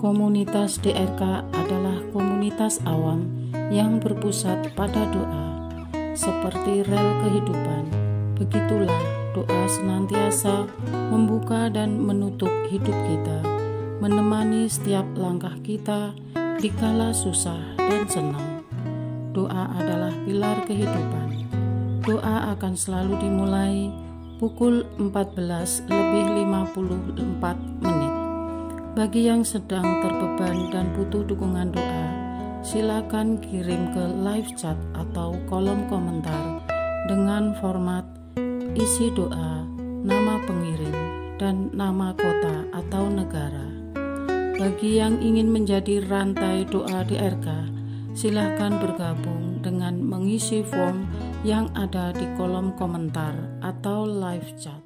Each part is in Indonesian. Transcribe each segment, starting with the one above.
Komunitas DRK adalah komunitas awam yang berpusat pada doa. Seperti rel kehidupan, begitulah doa senantiasa membuka dan menutup hidup kita, menemani setiap langkah kita di kala susah dan senang. Doa adalah pilar kehidupan. Doa akan selalu dimulai pukul 14:54. Bagi yang sedang terbeban dan butuh dukungan doa, silakan kirim ke live chat atau kolom komentar dengan format isi doa, nama pengirim, dan nama kota atau negara. Bagi yang ingin menjadi rantai doa DRK, silakan bergabung dengan mengisi form yang ada di kolom komentar atau live chat.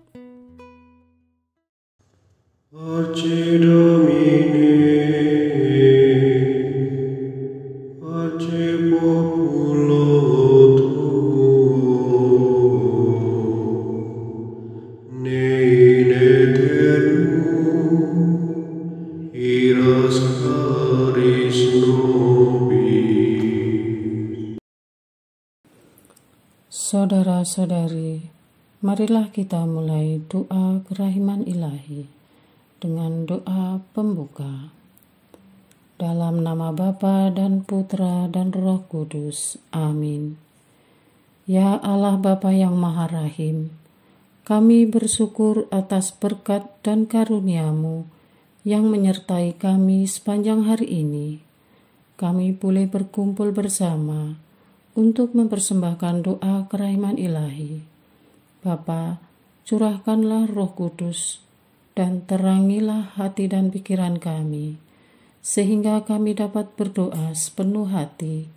Pace Domini, pace populo tuo, ne in aeternum, iras caris nobis. Saudara-saudari, marilah kita mulai doa kerahiman ilahi dengan doa pembuka. Dalam nama Bapa dan Putra dan Roh Kudus. Amin. Ya Allah Bapa yang Maha Rahim, kami bersyukur atas berkat dan karunia-Mu yang menyertai kami sepanjang hari ini. Kami boleh berkumpul bersama untuk mempersembahkan doa kerahiman ilahi. Bapa, curahkanlah Roh Kudus dan terangilah hati dan pikiran kami, sehingga kami dapat berdoa sepenuh hati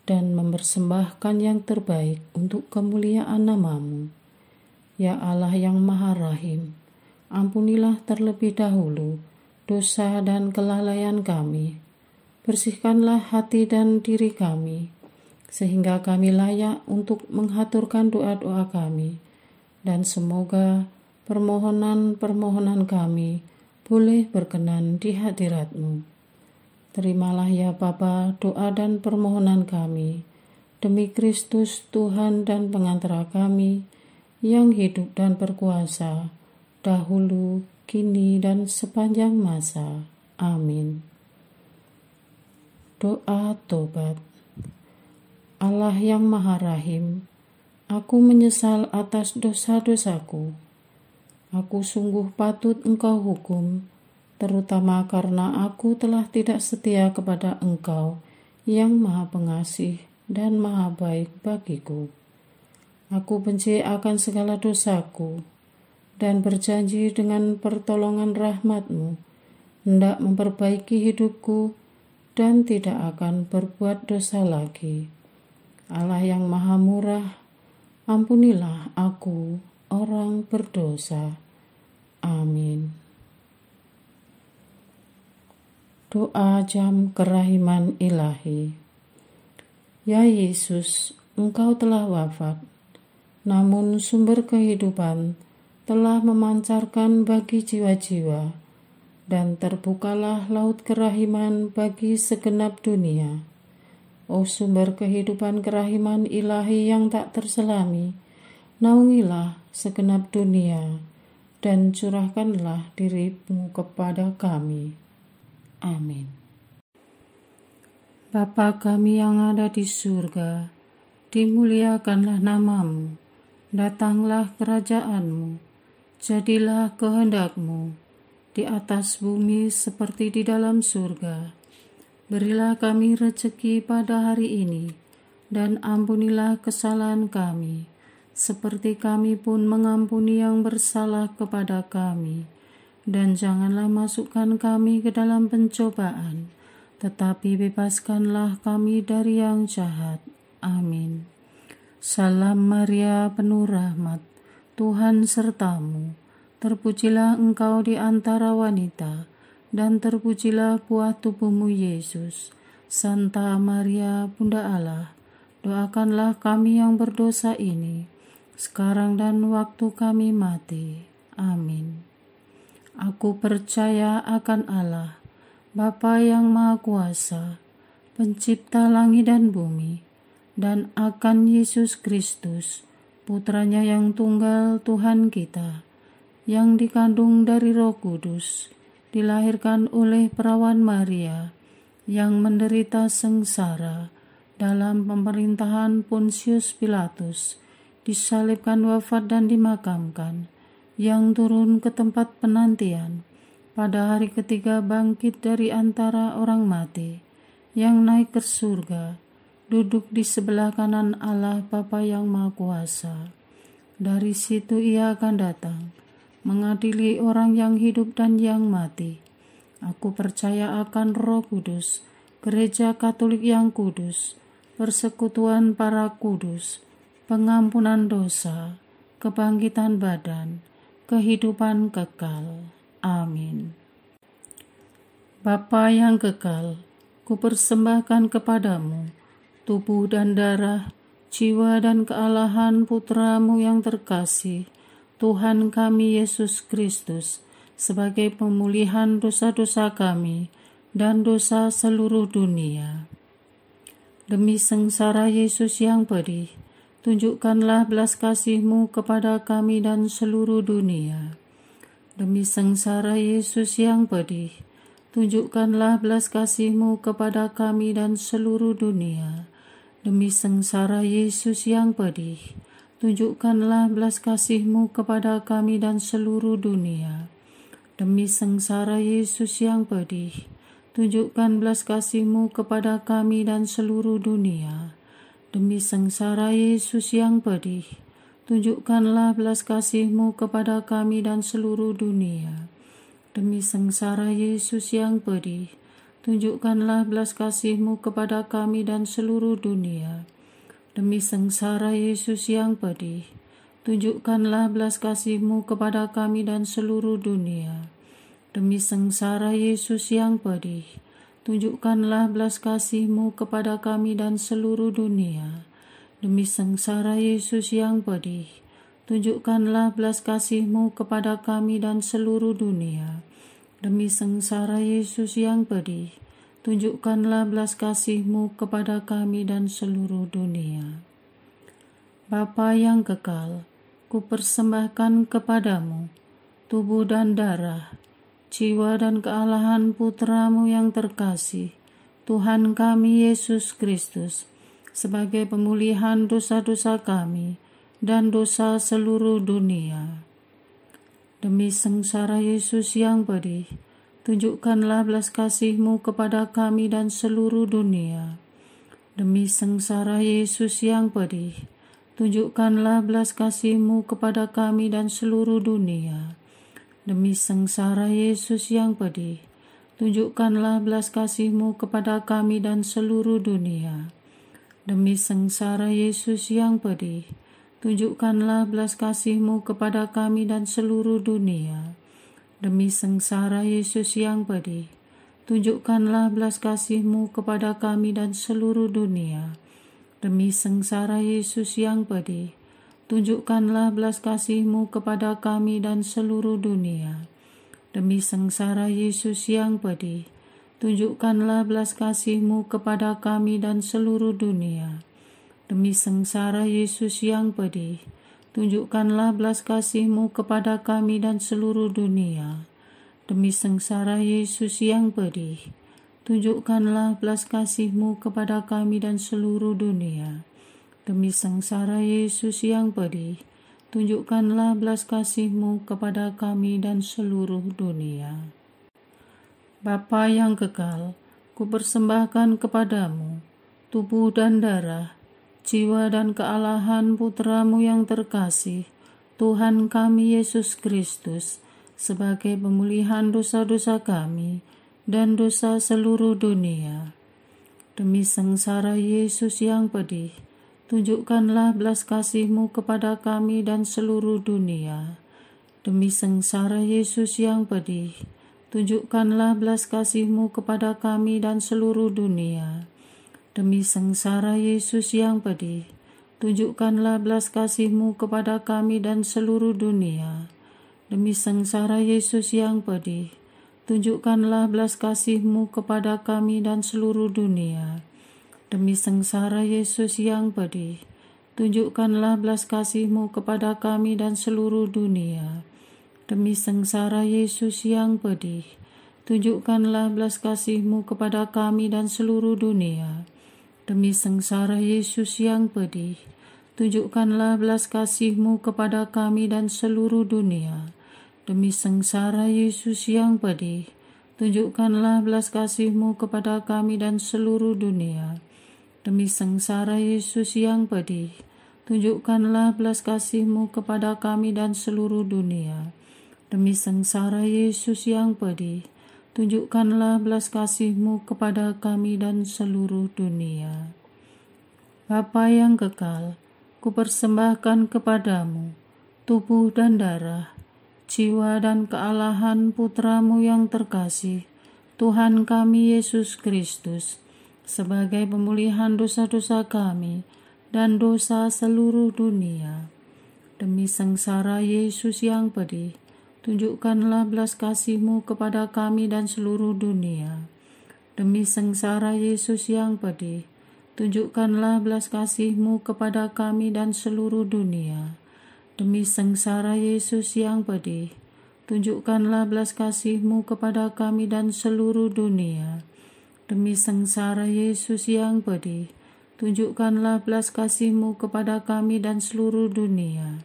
dan mempersembahkan yang terbaik untuk kemuliaan nama-Mu. Ya Allah yang Maha Rahim, ampunilah terlebih dahulu dosa dan kelalaian kami. Bersihkanlah hati dan diri kami, sehingga kami layak untuk menghaturkan doa-doa kami, dan semoga permohonan-permohonan kami boleh berkenan di hadirat-Mu. Terimalah ya Bapa doa dan permohonan kami, demi Kristus Tuhan dan pengantara kami, yang hidup dan berkuasa, dahulu, kini, dan sepanjang masa. Amin. Doa tobat. Allah yang Maha Rahim, aku menyesal atas dosa-dosaku. Aku sungguh patut Engkau hukum, terutama karena aku telah tidak setia kepada Engkau yang Maha Pengasih dan Maha Baik bagiku. Aku benci akan segala dosaku dan berjanji dengan pertolongan rahmat-Mu hendak memperbaiki hidupku dan tidak akan berbuat dosa lagi. Allah yang Maha Murah, ampunilah aku, orang berdosa. Amin. Doa jam kerahiman ilahi. Ya Yesus, Engkau telah wafat, namun sumber kehidupan telah memancarkan bagi jiwa-jiwa, dan terbukalah laut kerahiman bagi segenap dunia. O sumber kehidupan kerahiman ilahi yang tak terselami, naungilah segenap dunia, dan curahkanlah diri-Mu kepada kami. Amin. Bapa kami yang ada di surga, dimuliakanlah nama-Mu, datanglah kerajaan-Mu, jadilah kehendak-Mu, di atas bumi seperti di dalam surga. Berilah kami rezeki pada hari ini, dan ampunilah kesalahan kami, seperti kami pun mengampuni yang bersalah kepada kami. Dan janganlah masukkan kami ke dalam pencobaan, tetapi bebaskanlah kami dari yang jahat. Amin. Salam Maria, penuh rahmat, Tuhan sertamu. Terpujilah engkau di antara wanita, dan terpujilah buah tubuhmu Yesus. Santa Maria, Bunda Allah, doakanlah kami yang berdosa ini, sekarang dan waktu kami mati. Amin. Aku percaya akan Allah, Bapa yang Maha Kuasa, Pencipta langit dan bumi, dan akan Yesus Kristus, Putranya yang tunggal Tuhan kita, yang dikandung dari Roh Kudus, dilahirkan oleh perawan Maria, yang menderita sengsara dalam pemerintahan Pontius Pilatus, disalibkan, wafat dan dimakamkan, yang turun ke tempat penantian, pada hari ketiga bangkit dari antara orang mati, yang naik ke surga, duduk di sebelah kanan Allah Bapa yang Maha Kuasa. Dari situ ia akan datang, mengadili orang yang hidup dan yang mati. Aku percaya akan Roh Kudus, Gereja Katolik yang kudus, persekutuan para kudus, pengampunan dosa, kebangkitan badan, kehidupan kekal. Amin. Bapa yang kekal, kupersembahkan kepadamu tubuh dan darah, jiwa dan kealahan Putramu yang terkasih, Tuhan kami Yesus Kristus, sebagai pemulihan dosa-dosa kami dan dosa seluruh dunia. Demi sengsara Yesus yang pedih, tunjukkanlah belas kasih-Mu kepada kami dan seluruh dunia. Demi sengsara Yesus yang pedih, tunjukkanlah belas kasih-Mu kepada kami dan seluruh dunia. Demi sengsara Yesus yang pedih, tunjukkanlah belas kasih-Mu kepada kami dan seluruh dunia. Demi sengsara Yesus yang pedih, tunjukkan belas kasih-Mu kepada kami dan seluruh dunia. Demi sengsara Yesus yang pedih, tunjukkanlah belas kasih-Mu kepada kami dan seluruh dunia. Demi sengsara Yesus yang pedih, tunjukkanlah belas kasih-Mu kepada kami dan seluruh dunia. Demi sengsara Yesus yang pedih, tunjukkanlah belas kasih-Mu kepada kami dan seluruh dunia. Demi sengsara Yesus yang pedih, tunjukkanlah belas kasih-Mu kepada kami dan seluruh dunia. Demi sengsara Yesus yang pedih, tunjukkanlah belas kasih-Mu kepada kami dan seluruh dunia. Demi sengsara Yesus yang pedih, tunjukkanlah belas kasih-Mu kepada kami dan seluruh dunia. Bapa yang kekal, kupersembahkan kepadamu tubuh dan darah, jiwa dan kealahan Putramu yang terkasih, Tuhan kami Yesus Kristus, sebagai pemulihan dosa-dosa kami dan dosa seluruh dunia. Demi sengsara Yesus yang pedih, tunjukkanlah belas kasih-Mu kepada kami dan seluruh dunia. Demi sengsara Yesus yang pedih, tunjukkanlah belas kasih-Mu kepada kami dan seluruh dunia. Demi sengsara Yesus yang pedih, tunjukkanlah belas kasih-Mu kepada kami dan seluruh dunia. Demi sengsara Yesus yang pedih, tunjukkanlah belas kasih-Mu kepada kami dan seluruh dunia. Demi sengsara Yesus yang pedih, tunjukkanlah belas kasih-Mu kepada kami dan seluruh dunia. Demi sengsara Yesus yang pedih, tunjukkanlah belas kasih-Mu kepada kami dan seluruh dunia. Demi sengsara Yesus yang pedih, tunjukkanlah belas kasih-Mu kepada kami dan seluruh dunia. Demi sengsara Yesus yang pedih, tunjukkanlah belas kasih-Mu kepada kami dan seluruh dunia. Demi sengsara Yesus yang pedih, tunjukkanlah belas kasih-Mu kepada kami dan seluruh dunia. Demi sengsara Yesus yang pedih, tunjukkanlah belas kasih-Mu kepada kami dan seluruh dunia. Bapa yang kekal, kupersembahkan kepadamu tubuh dan darah, jiwa dan kealahan Putra-Mu yang terkasih, Tuhan kami Yesus Kristus, sebagai pemulihan dosa-dosa kami dan dosa seluruh dunia. Demi sengsara Yesus yang pedih, tunjukkanlah belas kasih-Mu kepada kami dan seluruh dunia. Demi sengsara Yesus yang pedih, tunjukkanlah belas kasih-Mu kepada kami dan seluruh dunia. Demi sengsara Yesus yang pedih, tunjukkanlah belas kasih-Mu kepada kami dan seluruh dunia. Demi sengsara Yesus yang pedih, tunjukkanlah belas kasih-Mu kepada kami dan seluruh dunia. Demi sengsara Yesus yang pedih, tunjukkanlah belas kasih-Mu kepada kami dan seluruh dunia. Demi sengsara Yesus yang pedih, tunjukkanlah belas kasih-Mu kepada kami dan seluruh dunia. Demi sengsara Yesus yang pedih, tunjukkanlah belas kasih-Mu kepada kami dan seluruh dunia. Demi sengsara Yesus yang pedih, tunjukkanlah belas kasih-Mu kepada kami dan seluruh dunia. Demi sengsara Yesus yang pedih, tunjukkanlah belas kasih-Mu kepada kami dan seluruh dunia. Demi sengsara Yesus yang pedih, tunjukkanlah belas kasih-Mu kepada kami dan seluruh dunia. Bapa yang kekal, kupersembahkan kepadamu tubuh dan darah, jiwa dan kealahan Putra-Mu yang terkasih, Tuhan kami Yesus Kristus, sebagai pemulihan dosa-dosa kami dan dosa seluruh dunia. Demi sengsara Yesus yang pedih, tunjukkanlah belas kasih-Mu kepada kami dan seluruh dunia. Demi sengsara Yesus yang pedih, tunjukkanlah belas kasih-Mu kepada kami dan seluruh dunia. Demi sengsara Yesus yang pedih, tunjukkanlah belas kasih-Mu kepada kami dan seluruh dunia. Demi sengsara Yesus yang pedih, tunjukkanlah belas kasih-Mu kepada kami dan seluruh dunia.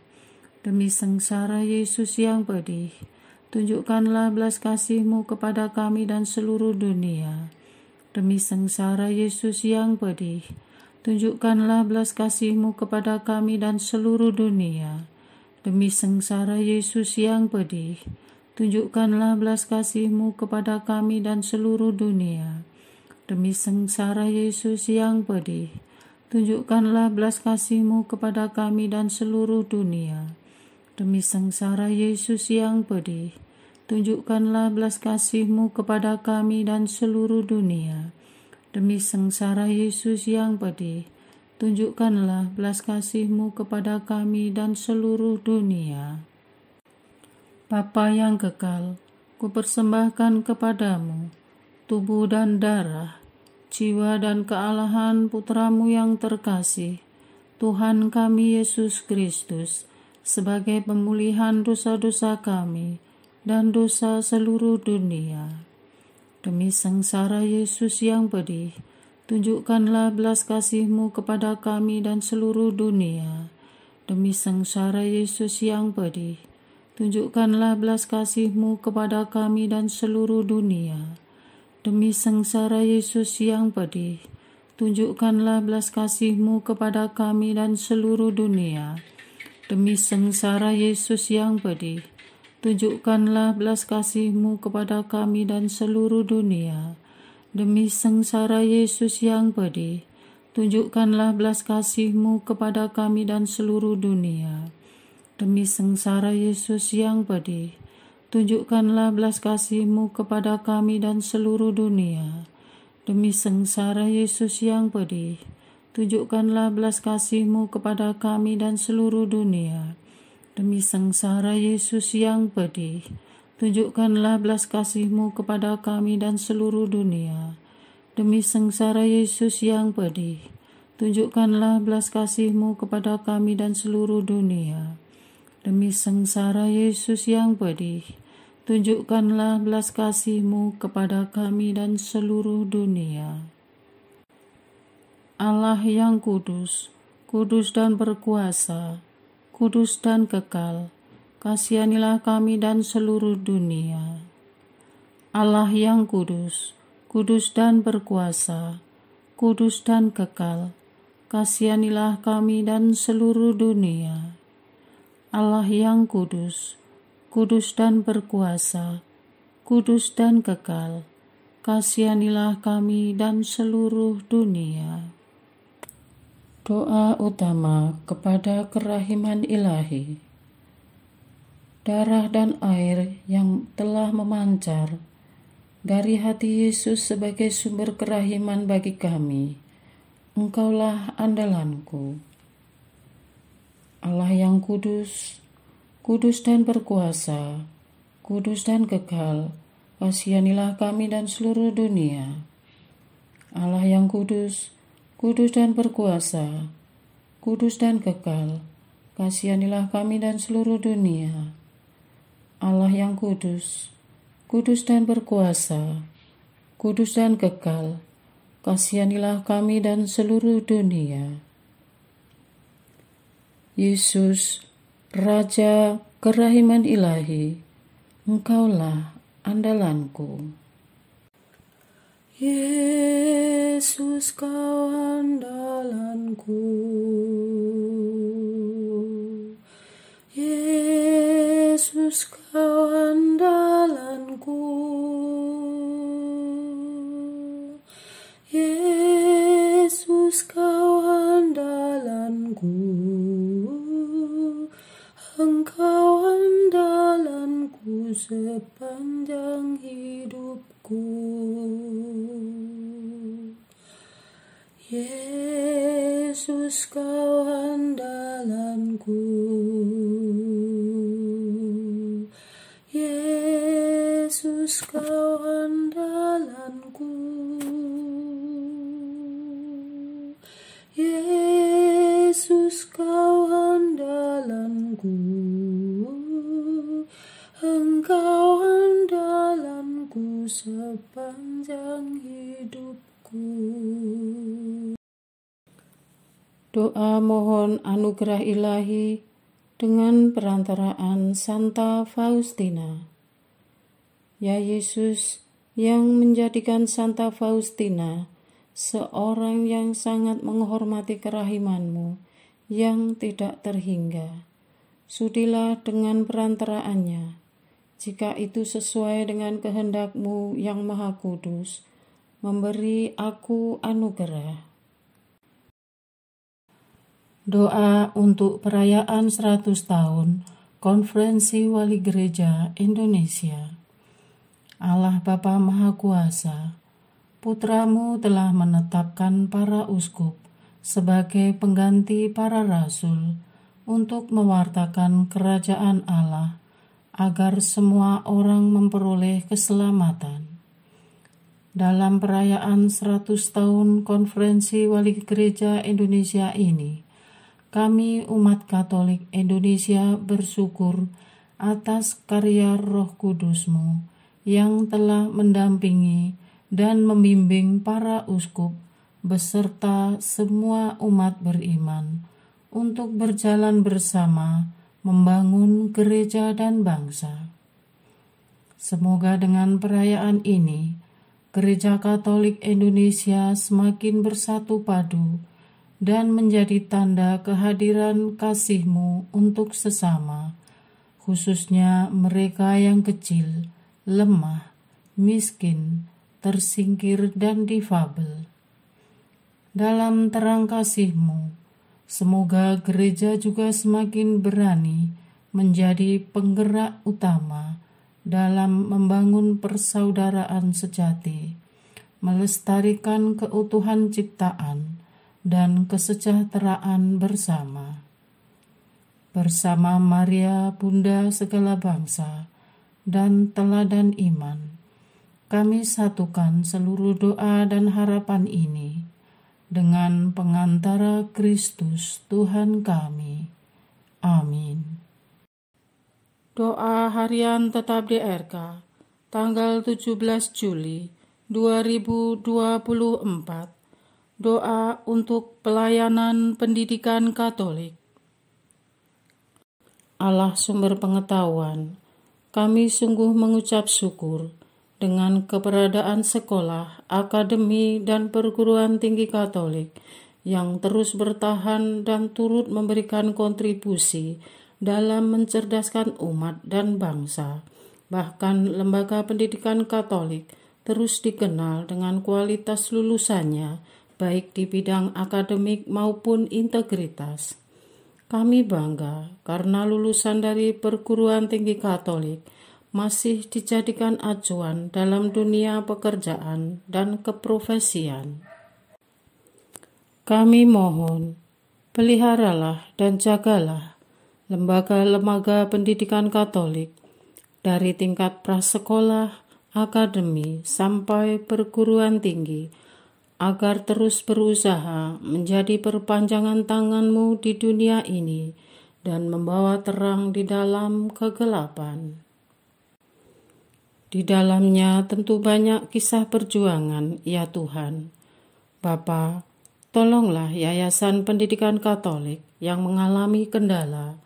Demi sengsara Yesus yang pedih, tunjukkanlah belas kasih-Mu kepada kami dan seluruh dunia. Demi sengsara Yesus yang pedih, tunjukkanlah belas kasih-Mu kepada kami dan seluruh dunia. Demi sengsara Yesus yang pedih, tunjukkanlah belas kasih-Mu kepada kami dan seluruh dunia. Demi sengsara Yesus yang pedih, tunjukkanlah belas kasih-Mu kepada kami dan seluruh dunia. Demi sengsara Yesus yang pedih, tunjukkanlah belas kasih-Mu kepada kami dan seluruh dunia. Demi sengsara Yesus yang pedih, tunjukkanlah belas kasih-Mu kepada kami dan seluruh dunia. Bapa yang kekal, kupersembahkan kepadamu tubuh dan darah, jiwa dan kealahan Putra-Mu yang terkasih, Tuhan kami Yesus Kristus, sebagai pemulihan dosa-dosa kami dan dosa seluruh dunia. Demi sengsara Yesus yang pedih, tunjukkanlah belas kasih-Mu kepada kami dan seluruh dunia. Demi sengsara Yesus yang pedih, tunjukkanlah belas kasih-Mu kepada kami dan seluruh dunia. Demi sengsara Yesus yang pedih, tunjukkanlah belas kasih-Mu kepada kami dan seluruh dunia. Demi sengsara Yesus yang pedih, tunjukkanlah belas kasih-Mu kepada kami dan seluruh dunia. Demi sengsara Yesus yang pedih, tunjukkanlah belas kasih-Mu kepada kami dan seluruh dunia. Demi sengsara Yesus yang pedih, tunjukkanlah belas kasih-Mu kepada kami dan seluruh dunia. Demi sengsara Yesus yang pedih, tunjukkanlah belas kasih-Mu kepada kami dan seluruh dunia. Demi sengsara Yesus yang pedih, tunjukkanlah belas kasih-Mu kepada kami dan seluruh dunia. Demi sengsara Yesus yang pedih, tunjukkanlah belas kasih-Mu kepada kami dan seluruh dunia. Demi sengsara Yesus yang pedih, tunjukkanlah belas kasih-Mu kepada kami dan seluruh dunia. Allah yang kudus, kudus dan berkuasa, kudus dan kekal, kasihanilah kami dan seluruh dunia. Allah yang kudus, kudus dan berkuasa, kudus dan kekal. Kasihanilah kami dan seluruh dunia. Allah yang kudus, kudus dan berkuasa, kudus dan kekal. Kasihanilah kami dan seluruh dunia. Doa utama kepada kerahiman ilahi. Darah dan air yang telah memancar dari hati Yesus sebagai sumber kerahiman bagi kami, Engkaulah andalanku. Allah yang kudus, kudus dan berkuasa, kudus dan kekal, kasihanilah kami dan seluruh dunia. Allah yang kudus, kudus dan berkuasa, kudus dan kekal, kasihanilah kami dan seluruh dunia. Allah yang kudus, kudus dan berkuasa, kudus dan kekal, kasihanilah kami dan seluruh dunia. Yesus, Raja kerahiman ilahi, Engkaulah andalanku. Yesus, Kau andalanku. Yesus, Kau andalanku. Yesus, Kau andalanku. Engkau andalanku sepanjang hidupku. Yesus, Kau andalanku. Yesus, Kau andalanku. Yesus, Kau andalanku. Engkau andalanku sepanjang hidupku. Doa mohon anugerah ilahi dengan perantaraan Santa Faustina. Ya Yesus, yang menjadikan Santa Faustina seorang yang sangat menghormati kerahiman-Mu yang tidak terhingga, sudilah dengan perantaraannya, jika itu sesuai dengan kehendak-Mu yang maha kudus, memberi aku anugerah. Doa untuk perayaan 100 tahun Konferensi Wali Gereja Indonesia. Allah Bapa Maha Kuasa, Putra-Mu telah menetapkan para uskup sebagai pengganti para rasul untuk mewartakan kerajaan Allah agar semua orang memperoleh keselamatan. Dalam perayaan 100 tahun Konferensi Wali Gereja Indonesia ini, kami umat Katolik Indonesia bersyukur atas karya Roh Kudus-Mu yang telah mendampingi dan membimbing para uskup beserta semua umat beriman untuk berjalan bersama membangun gereja dan bangsa. Semoga dengan perayaan ini, Gereja Katolik Indonesia semakin bersatu padu dan menjadi tanda kehadiran kasih-Mu untuk sesama, khususnya mereka yang kecil, lemah, miskin, tersingkir, dan difabel. Dalam terang kasih-Mu, semoga gereja juga semakin berani menjadi penggerak utama dalam membangun persaudaraan sejati, melestarikan keutuhan ciptaan, dan kesejahteraan bersama. Bersama Maria, Bunda segala bangsa, dan teladan iman, kami satukan seluruh doa dan harapan ini dengan pengantara Kristus Tuhan kami. Amin. Doa harian tetap DRK, tanggal 17 Juli 2024. Doa untuk pelayanan pendidikan Katolik. Allah sumber pengetahuan, kami sungguh mengucap syukur dengan keberadaan sekolah, akademi, dan perguruan tinggi Katolik yang terus bertahan dan turut memberikan kontribusi dalam mencerdaskan umat dan bangsa. Bahkan lembaga pendidikan Katolik terus dikenal dengan kualitas lulusannya, baik di bidang akademik maupun integritas. Kami bangga karena lulusan dari perguruan tinggi Katolik masih dijadikan acuan dalam dunia pekerjaan dan keprofesian. Kami mohon, peliharalah dan jagalah lembaga-lembaga pendidikan Katolik dari tingkat prasekolah, akademi, sampai perguruan tinggi, agar terus berusaha menjadi perpanjangan tangan-Mu di dunia ini dan membawa terang di dalam kegelapan. Di dalamnya tentu banyak kisah perjuangan, ya Tuhan. Bapa, tolonglah Yayasan Pendidikan Katolik yang mengalami kendala,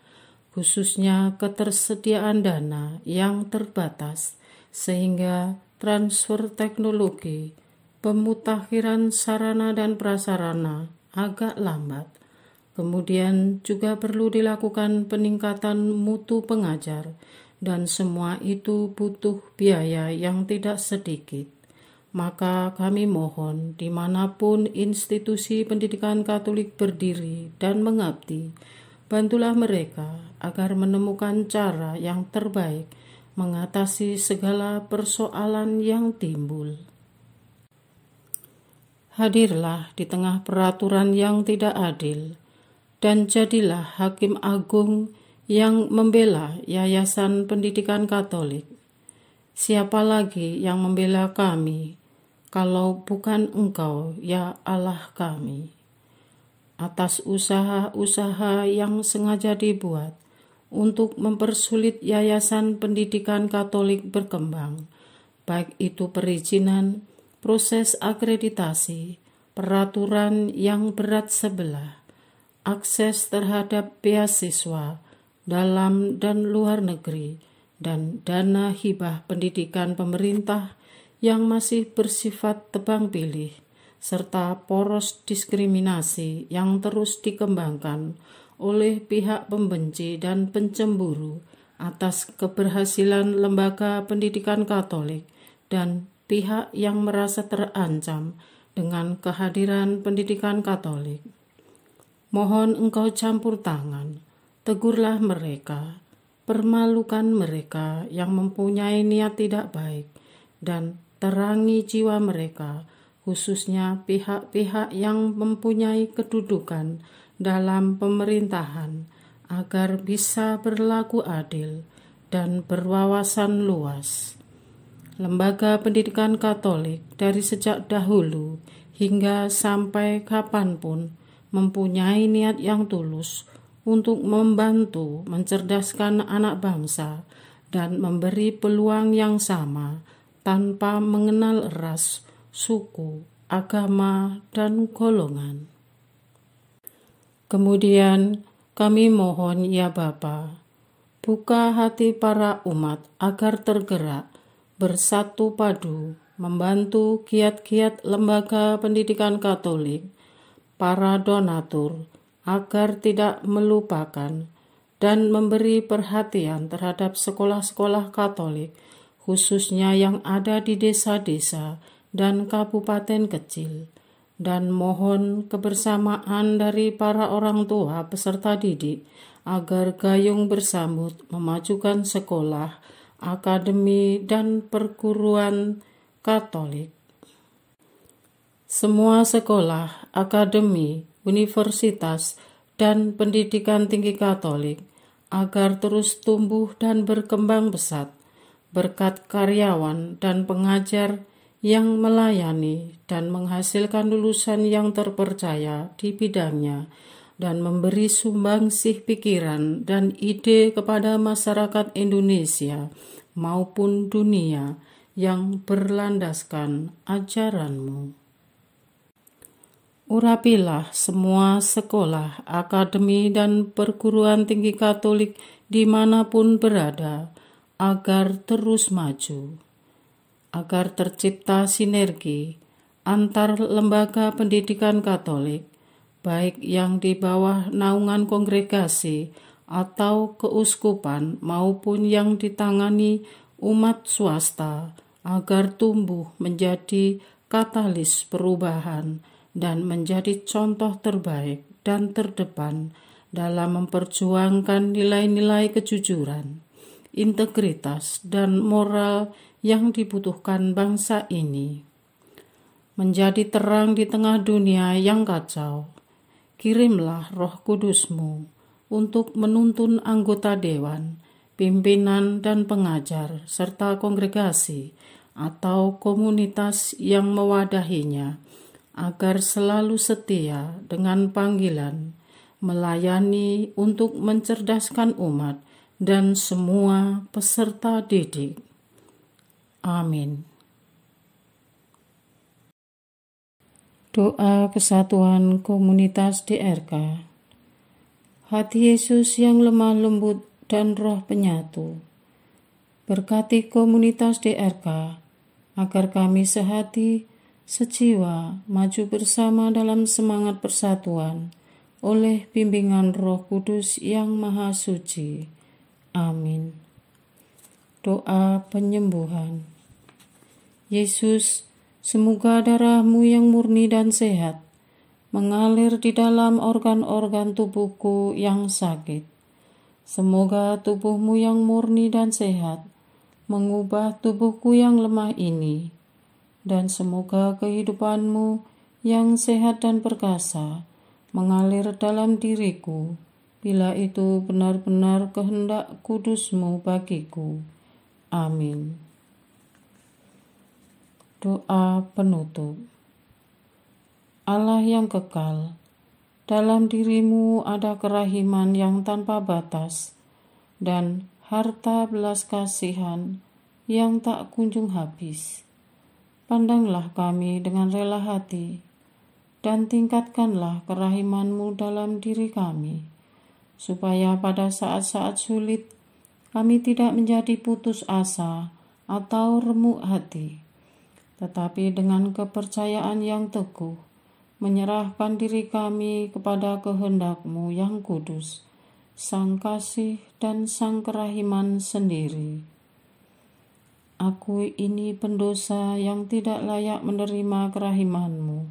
khususnya ketersediaan dana yang terbatas, sehingga transfer teknologi, pemutakhiran sarana dan prasarana agak lambat. Kemudian juga perlu dilakukan peningkatan mutu pengajar, dan semua itu butuh biaya yang tidak sedikit. Maka kami mohon, dimanapun institusi pendidikan Katolik berdiri dan mengabdi, bantulah mereka agar menemukan cara yang terbaik mengatasi segala persoalan yang timbul. Hadirlah di tengah peraturan yang tidak adil, dan jadilah Hakim Agung yang membela Yayasan Pendidikan Katolik. Siapa lagi yang membela kami, kalau bukan Engkau, ya Allah kami? Atas usaha-usaha yang sengaja dibuat untuk mempersulit Yayasan Pendidikan Katolik berkembang, baik itu perizinan, proses akreditasi, peraturan yang berat sebelah, akses terhadap beasiswa dalam dan luar negeri, dan dana hibah pendidikan pemerintah yang masih bersifat tebang pilih, serta poros diskriminasi yang terus dikembangkan oleh pihak pembenci dan pencemburu atas keberhasilan lembaga pendidikan Katolik dan pihak yang merasa terancam dengan kehadiran pendidikan Katolik. Mohon Engkau campur tangan, tegurlah mereka, permalukan mereka yang mempunyai niat tidak baik, dan terangi jiwa mereka, khususnya pihak-pihak yang mempunyai kedudukan dalam pemerintahan, agar bisa berlaku adil dan berwawasan luas. Lembaga pendidikan Katolik dari sejak dahulu hingga sampai kapanpun mempunyai niat yang tulus untuk membantu mencerdaskan anak bangsa dan memberi peluang yang sama tanpa mengenal ras, suku, agama, dan golongan. Kemudian kami mohon ya Bapa, buka hati para umat agar tergerak, bersatu padu, membantu kiat-kiat lembaga pendidikan Katolik, para donatur, agar tidak melupakan dan memberi perhatian terhadap sekolah-sekolah Katolik, khususnya yang ada di desa-desa dan kabupaten kecil, dan mohon kebersamaan dari para orang tua peserta didik agar gayung bersambut memajukan sekolah, akademi, dan perguruan Katolik. Semua sekolah, akademi, universitas, dan pendidikan tinggi Katolik agar terus tumbuh dan berkembang pesat berkat karyawan dan pengajar yang melayani dan menghasilkan lulusan yang terpercaya di bidangnya dan memberi sumbangsih pikiran dan ide kepada masyarakat Indonesia maupun dunia yang berlandaskan ajaran-Mu. Urapilah semua sekolah, akademi, dan perguruan tinggi Katolik dimanapun berada, agar terus maju. agar tercipta sinergi antar lembaga pendidikan Katolik, baik yang di bawah naungan kongregasi atau keuskupan maupun yang ditangani umat swasta, agar tumbuh menjadi katalis perubahan dan menjadi contoh terbaik dan terdepan dalam memperjuangkan nilai-nilai kejujuran, integritas, dan moral yang dibutuhkan bangsa ini. Menjadi terang di tengah dunia yang kacau, kirimlah Roh Kudus-Mu untuk menuntun anggota dewan, pimpinan dan pengajar, serta kongregasi atau komunitas yang mewadahinya, agar selalu setia dengan panggilan, melayani untuk mencerdaskan umat dan semua peserta didik. Amin. Doa kesatuan komunitas DRK. Hati Yesus yang lemah lembut dan roh penyatu, berkati komunitas DRK agar kami sehati, sejiwa, maju bersama dalam semangat persatuan oleh bimbingan Roh Kudus yang Maha Suci. Amin. Doa penyembuhan. Yesus, semoga darah-Mu yang murni dan sehat mengalir di dalam organ-organ tubuhku yang sakit. Semoga tubuh-Mu yang murni dan sehat mengubah tubuhku yang lemah ini, dan semoga kehidupan-Mu yang sehat dan perkasa mengalir dalam diriku, bila itu benar-benar kehendak kudus-Mu bagiku. Amin. Doa penutup. Allah yang kekal, dalam diri-Mu ada kerahiman yang tanpa batas dan harta belas kasihan yang tak kunjung habis. Pandanglah kami dengan rela hati dan tingkatkanlah kerahiman-Mu dalam diri kami, supaya pada saat-saat sulit kami tidak menjadi putus asa atau remuk hati, tetapi dengan kepercayaan yang teguh menyerahkan diri kami kepada kehendak-Mu yang kudus, Sang Kasih dan Sang Kerahiman sendiri. Aku ini pendosa yang tidak layak menerima kerahiman-Mu,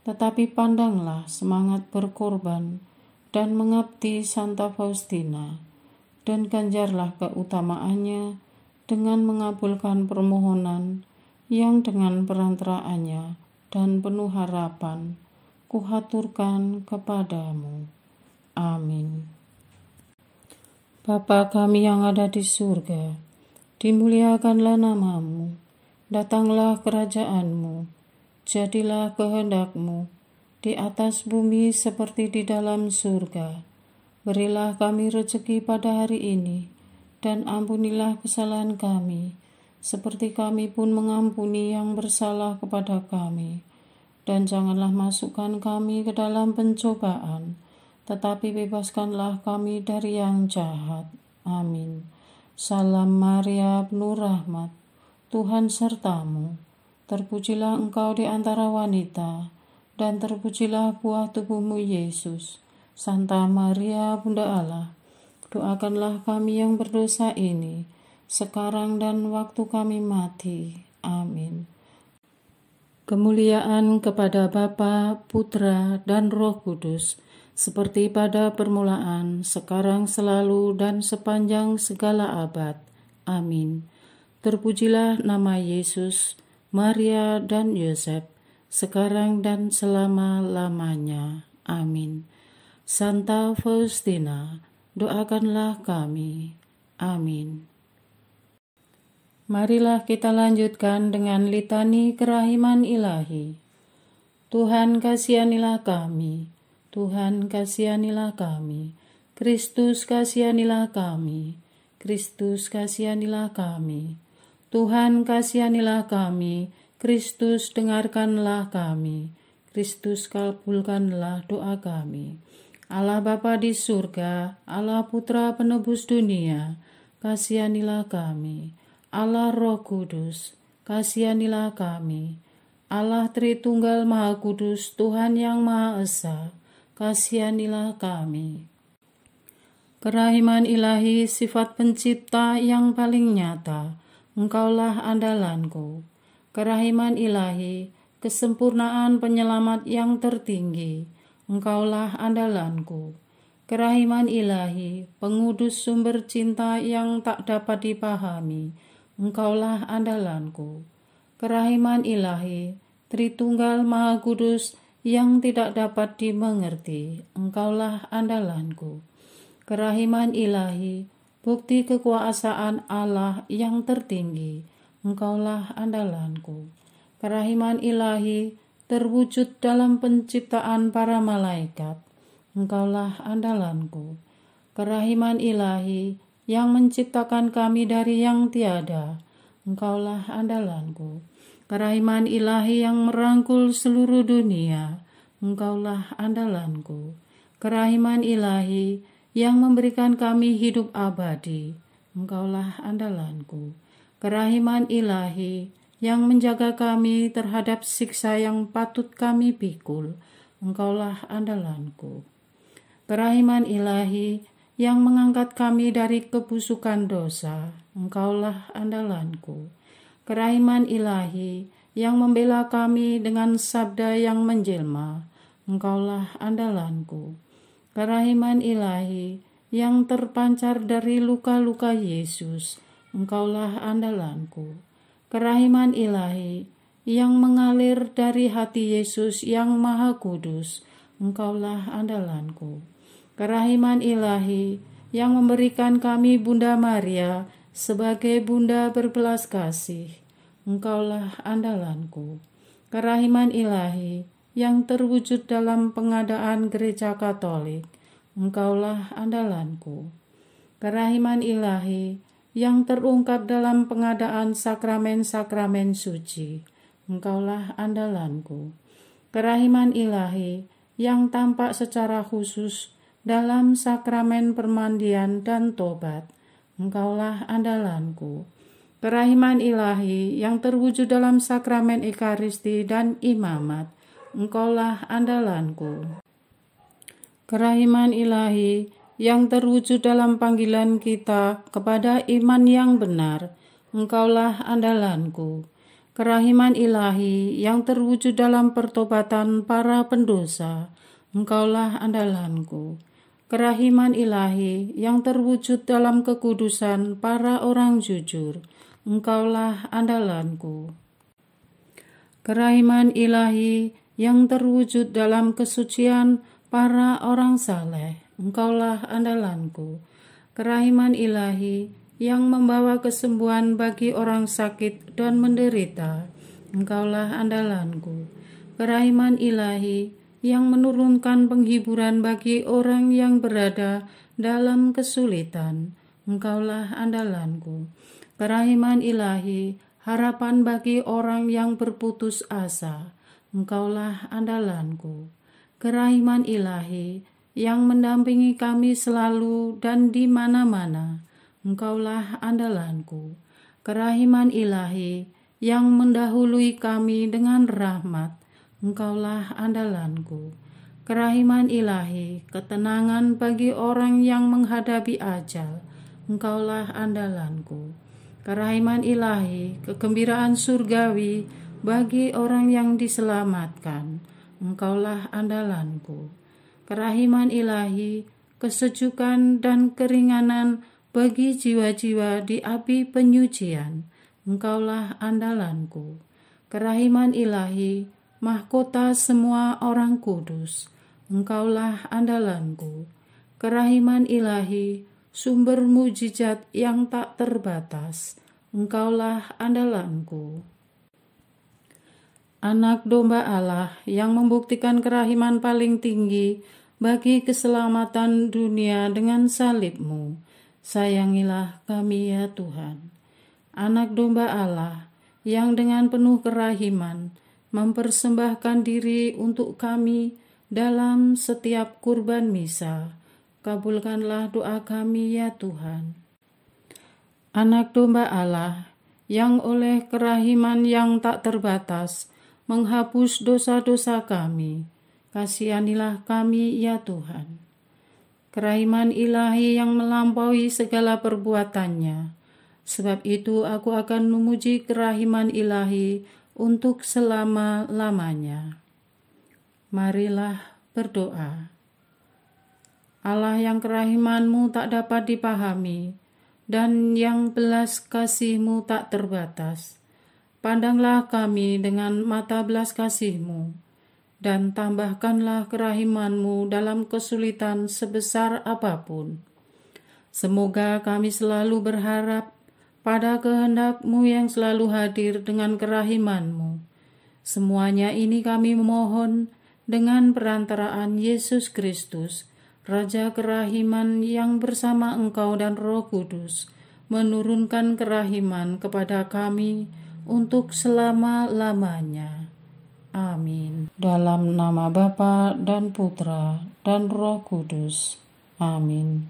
tetapi pandanglah semangat berkorban dan mengabdi Santa Faustina, dan ganjarlah keutamaannya dengan mengabulkan permohonan yang dengan perantaraannya dan penuh harapan kuhaturkan kepadamu. Amin. Bapa kami yang ada di surga, dimuliakanlah nama-Mu, datanglah kerajaan-Mu, jadilah kehendak-Mu di atas bumi seperti di dalam surga. Berilah kami rezeki pada hari ini, dan ampunilah kesalahan kami, seperti kami pun mengampuni yang bersalah kepada kami. Dan janganlah masukkan kami ke dalam pencobaan, tetapi bebaskanlah kami dari yang jahat. Amin. Salam Maria, penuh rahmat, Tuhan serta-Mu. Terpujilah Engkau di antara wanita, dan terpujilah buah tubuh-Mu Yesus. Santa Maria, Bunda Allah, doakanlah kami yang berdosa ini, sekarang dan waktu kami mati. Amin. Kemuliaan kepada Bapa, Putra, dan Roh Kudus, seperti pada permulaan, sekarang, selalu, dan sepanjang segala abad. Amin. Terpujilah nama Yesus, Maria, dan Yosef, sekarang dan selama-lamanya. Amin. Santa Faustina, doakanlah kami. Amin. Marilah kita lanjutkan dengan litani kerahiman ilahi. Tuhan kasihanilah kami, Tuhan kasihanilah kami, Kristus kasihanilah kami, Kristus kasihanilah kami, Tuhan kasihanilah kami, Kristus dengarkanlah kami, Kristus kabulkanlah doa kami. Allah Bapa di surga, Allah Putra penebus dunia, kasihanilah kami. Allah Roh Kudus, kasihanilah kami. Allah Tritunggal Maha Kudus, Tuhan yang Maha Esa, kasihanilah kami. Kerahiman ilahi, sifat pencipta yang paling nyata, Engkaulah andalanku. Kerahiman ilahi, kesempurnaan penyelamat yang tertinggi, Engkaulah andalanku. Kerahiman ilahi, pengudus sumber cinta yang tak dapat dipahami, Engkaulah andalanku. Kerahiman ilahi, Tritunggal Maha Kudus yang tidak dapat dimengerti, Engkaulah andalanku. Kerahiman ilahi, bukti kekuasaan Allah yang tertinggi, Engkaulah andalanku. Kerahiman ilahi, terwujud dalam penciptaan para malaikat, Engkaulah andalanku. Kerahiman ilahi, yang menciptakan kami dari yang tiada, Engkaulah andalanku. Kerahiman ilahi yang merangkul seluruh dunia, Engkaulah andalanku. Kerahiman ilahi yang memberikan kami hidup abadi, Engkaulah andalanku. Kerahiman ilahi yang menjaga kami terhadap siksa yang patut kami pikul, Engkaulah andalanku. Kerahiman ilahi yang mengangkat kami dari kebusukan dosa, Engkaulah andalanku. Kerahiman ilahi yang membela kami dengan sabda yang menjelma, Engkaulah andalanku. Kerahiman ilahi yang terpancar dari luka-luka Yesus, Engkaulah andalanku. Kerahiman ilahi yang mengalir dari hati Yesus yang Maha Kudus, Engkaulah andalanku. Kerahiman ilahi yang memberikan kami Bunda Maria sebagai Bunda berbelas kasih, Engkaulah andalanku. Kerahiman ilahi yang terwujud dalam pengadaan Gereja Katolik, Engkaulah andalanku. Kerahiman ilahi yang terungkap dalam pengadaan sakramen-sakramen suci, Engkaulah andalanku. Kerahiman ilahi yang tampak secara khusus dalam sakramen permandian dan tobat, Engkaulah andalanku. Kerahiman ilahi yang terwujud dalam sakramen Ekaristi dan imamat, Engkaulah andalanku. Kerahiman ilahi yang terwujud dalam panggilan kita kepada iman yang benar, Engkaulah andalanku. Kerahiman ilahi yang terwujud dalam pertobatan para pendosa, Engkaulah andalanku. Kerahiman ilahi yang terwujud dalam kekudusan para orang jujur, Engkaulah andalanku. Kerahiman ilahi yang terwujud dalam kesucian para orang saleh, Engkaulah andalanku. Kerahiman ilahi yang membawa kesembuhan bagi orang sakit dan menderita, Engkaulah andalanku. Kerahiman ilahi yang menurunkan penghiburan bagi orang yang berada dalam kesulitan, Engkaulah andalanku. Kerahiman ilahi, harapan bagi orang yang berputus asa, Engkaulah andalanku. Kerahiman ilahi yang mendampingi kami selalu dan di mana-mana, Engkaulah andalanku. Kerahiman ilahi yang mendahului kami dengan rahmat, Engkaulah andalanku. Kerahiman ilahi, ketenangan bagi orang yang menghadapi ajal, Engkaulah andalanku. Kerahiman ilahi, kegembiraan surgawi bagi orang yang diselamatkan, Engkaulah andalanku. Kerahiman ilahi, kesejukan dan keringanan bagi jiwa-jiwa di api penyucian, Engkaulah andalanku. Kerahiman ilahi, mahkota semua orang kudus, Engkaulah andalanku. Kerahiman ilahi, sumber mujizat yang tak terbatas, Engkaulah andalanku. Anak domba Allah yang membuktikan kerahiman paling tinggi bagi keselamatan dunia dengan salib-Mu, sayangilah kami ya Tuhan. Anak domba Allah yang dengan penuh kerahiman mempersembahkan diri untuk kami dalam setiap kurban misa, kabulkanlah doa kami ya Tuhan. Anak domba Allah yang oleh kerahiman yang tak terbatas menghapus dosa-dosa kami. Kasihanilah kami ya Tuhan. Kerahiman ilahi yang melampaui segala perbuatannya. Sebab itu aku akan memuji kerahiman ilahi untuk selama-lamanya. Marilah berdoa. Allah yang kerahiman-Mu tak dapat dipahami dan yang belas kasih-Mu tak terbatas. Pandanglah kami dengan mata belas kasih-Mu dan tambahkanlah kerahiman-Mu dalam kesulitan sebesar apapun. Semoga kami selalu berharap pada kehendak-Mu yang selalu hadir dengan kerahiman-Mu. Semuanya ini kami memohon dengan perantaraan Yesus Kristus, Raja kerahiman yang bersama Engkau dan Roh Kudus, menurunkan kerahiman kepada kami untuk selama-lamanya. Amin. Dalam nama Bapa dan Putra dan Roh Kudus. Amin.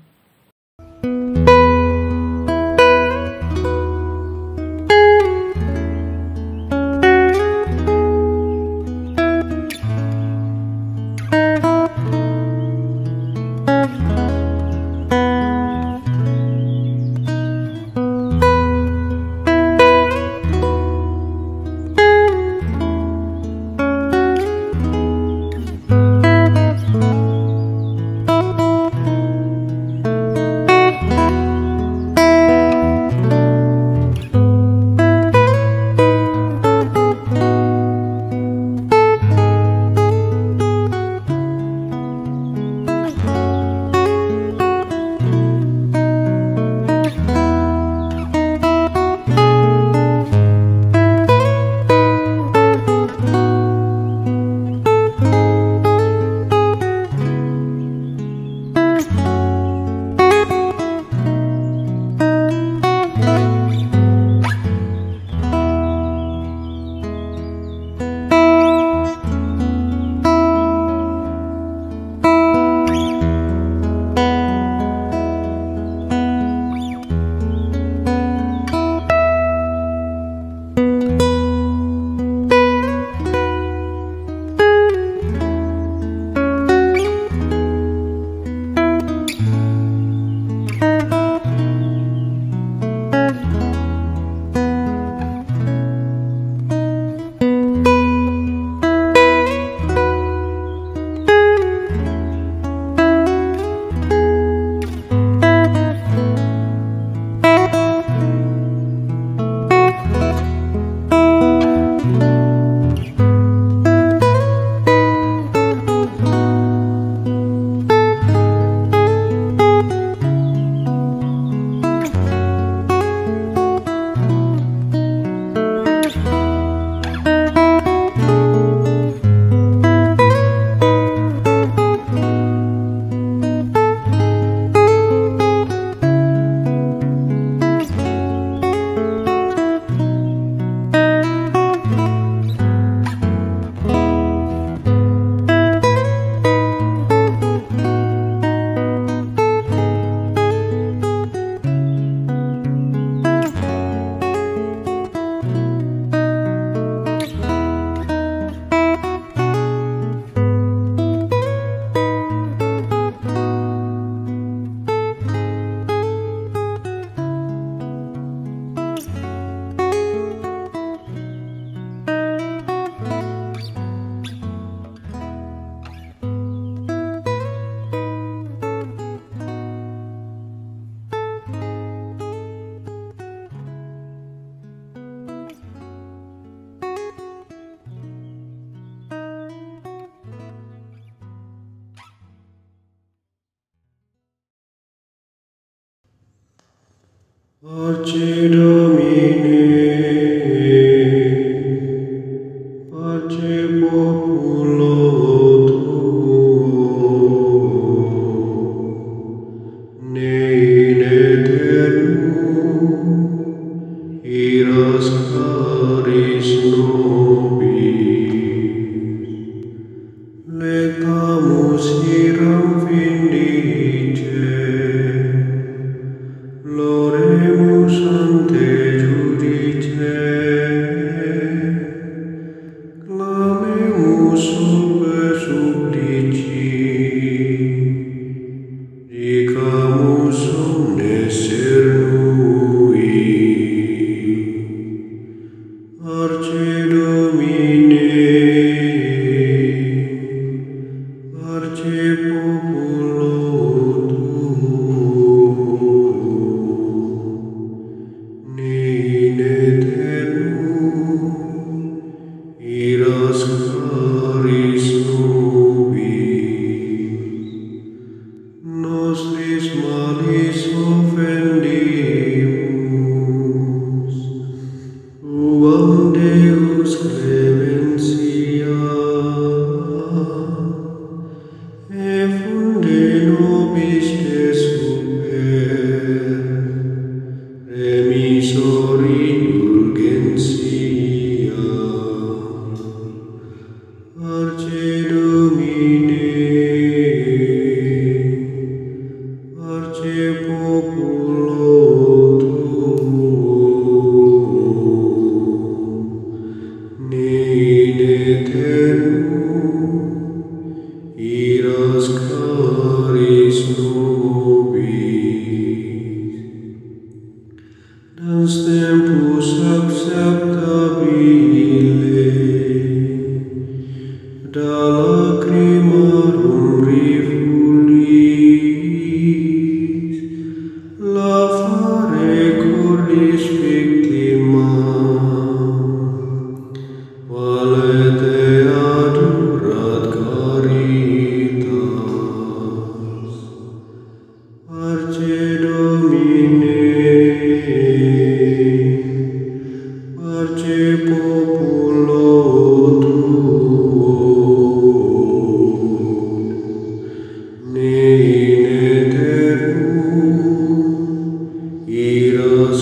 Pace Domine, pace populo tuo, ne in aeternum iras caris nobis, letamus iram vindice, Loremus ante populo in aeternum iras claris nobis, nostris malis offendimus, uam Deus clementia effunde nobis te super remisori indulgentia. Arce Domine, arce populo tuum, in aeternum iras claris nobis. Dans tempus acceptabile da lacrimarum rifulis, lavare cordis victimam, valete adurat caritas. Arce Domine, arce populo tuum, in aeternum iras